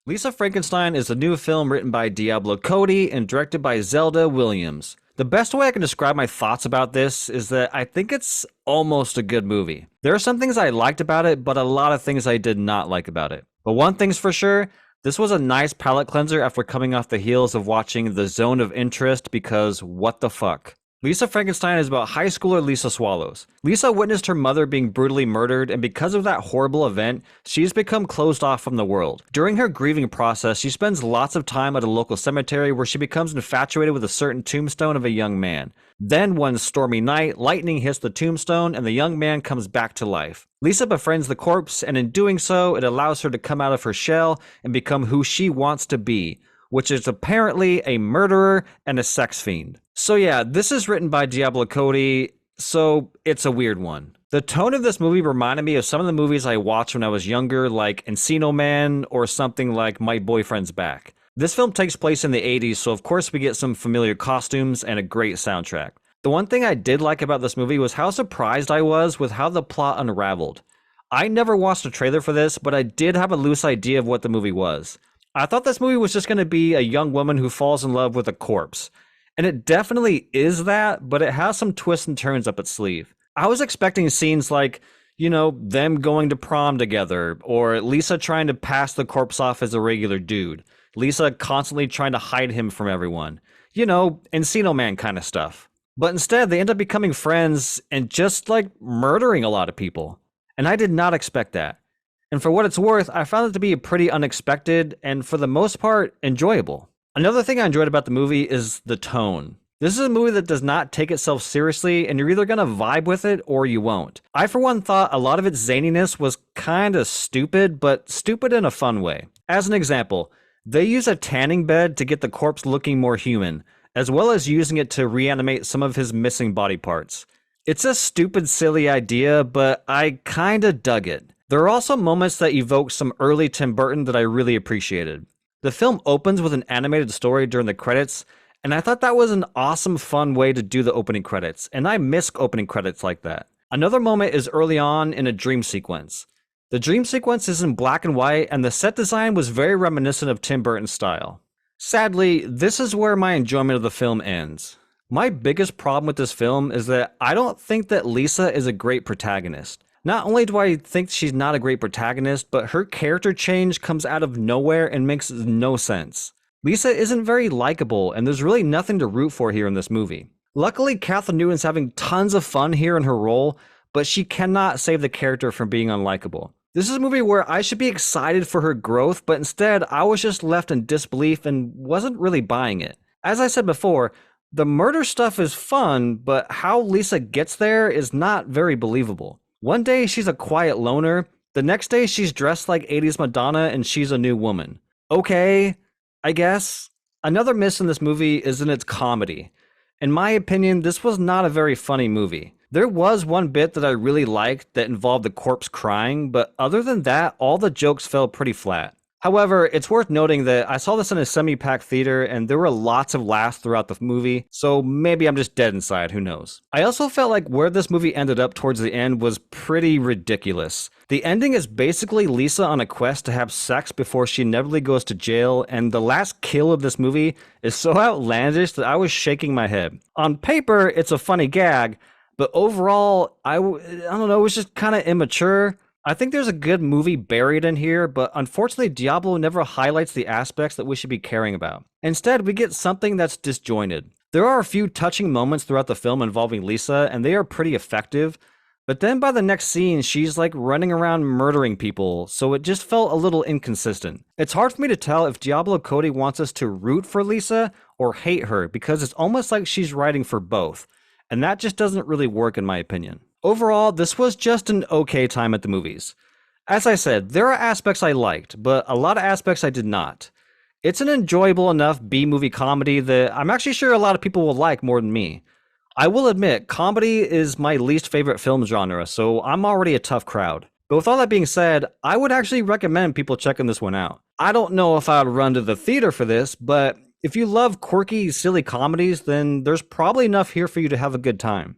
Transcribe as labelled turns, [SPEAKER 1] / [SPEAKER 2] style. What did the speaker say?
[SPEAKER 1] Lisa Frankenstein is a new film written by Diablo Cody and directed by Zelda Williams. The best way I can describe my thoughts about this is that I think it's almost a good movie. There are some things I liked about it, but a lot of things I did not like about it. But one thing's for sure, this was a nice palate cleanser after coming off the heels of watching The Zone of Interest because what the fuck. Lisa Frankenstein is about high schooler Lisa Swallows. Lisa witnessed her mother being brutally murdered, and because of that horrible event, she's become closed off from the world. During her grieving process, she spends lots of time at a local cemetery where she becomes infatuated with a certain tombstone of a young man. Then one stormy night, lightning hits the tombstone and the young man comes back to life. Lisa befriends the corpse, and in doing so, it allows her to come out of her shell and become who she wants to be, which is apparently a murderer and a sex fiend. So yeah, this is written by Diablo Cody, so it's a weird one. The tone of this movie reminded me of some of the movies I watched when I was younger, like Encino Man or something like My Boyfriend's Back. This film takes place in the 80s, so of course we get some familiar costumes and a great soundtrack. The one thing I did like about this movie was how surprised I was with how the plot unraveled. I never watched a trailer for this, but I did have a loose idea of what the movie was. I thought this movie was just going to be a young woman who falls in love with a corpse. And it definitely is that, but it has some twists and turns up its sleeve. I was expecting scenes like, them going to prom together, or Lisa trying to pass the corpse off as a regular dude. Lisa constantly trying to hide him from everyone. Encino Man kind of stuff. But instead, they end up becoming friends and just murdering a lot of people. And I did not expect that. And for what it's worth, I found it to be pretty unexpected and for the most part, enjoyable. Another thing I enjoyed about the movie is the tone. This is a movie that does not take itself seriously, and you're either gonna vibe with it or you won't. I for one thought a lot of its zaniness was kinda stupid, but stupid in a fun way. As an example, they use a tanning bed to get the corpse looking more human, as well as using it to reanimate some of his missing body parts. It's a stupid, silly idea, but I kinda dug it. There are also moments that evoke some early Tim Burton that I really appreciated. The film opens with an animated story during the credits, and I thought that was an awesome, fun way to do the opening credits, and I miss opening credits like that. Another moment is early on in a dream sequence. The dream sequence is in black and white, and the set design was very reminiscent of Tim Burton's style. Sadly, this is where my enjoyment of the film ends. My biggest problem with this film is that I don't think that Lisa is a great protagonist. Not only do I think she's not a great protagonist, but her character change comes out of nowhere and makes no sense. Lisa isn't very likable, and there's really nothing to root for here in this movie. Luckily, Catherine Newton's having tons of fun here in her role, but she cannot save the character from being unlikable. This is a movie where I should be excited for her growth, but instead I was just left in disbelief and wasn't really buying it. As I said before, the murder stuff is fun, but how Lisa gets there is not very believable. One day she's a quiet loner, the next day she's dressed like 80s Madonna and she's a new woman. Okay, I guess. Another miss in this movie is in its comedy. In my opinion, this was not a very funny movie. There was one bit that I really liked that involved the corpse crying, but other than that, all the jokes fell pretty flat. However, it's worth noting that I saw this in a semi-packed theater and there were lots of laughs throughout the movie, so maybe I'm just dead inside, who knows. I also felt like where this movie ended up towards the end was pretty ridiculous. The ending is basically Lisa on a quest to have sex before she inevitably goes to jail, and the last kill of this movie is so outlandish that I was shaking my head. On paper, it's a funny gag, but overall, I don't know, it was just kind of immature. I think there's a good movie buried in here, but unfortunately Diablo never highlights the aspects that we should be caring about. Instead, we get something that's disjointed. There are a few touching moments throughout the film involving Lisa, and they are pretty effective, but then by the next scene, she's running around murdering people, so it just felt a little inconsistent. It's hard for me to tell if Diablo Cody wants us to root for Lisa or hate her, because it's almost like she's writing for both, and that just doesn't really work in my opinion. Overall, this was just an okay time at the movies. As I said, there are aspects I liked, but a lot of aspects I did not. It's an enjoyable enough B-movie comedy that I'm actually sure a lot of people will like more than me. I will admit, comedy is my least favorite film genre, so I'm already a tough crowd. But with all that being said, I would actually recommend people checking this one out. I don't know if I would run to the theater for this, but if you love quirky, silly comedies, then there's probably enough here for you to have a good time.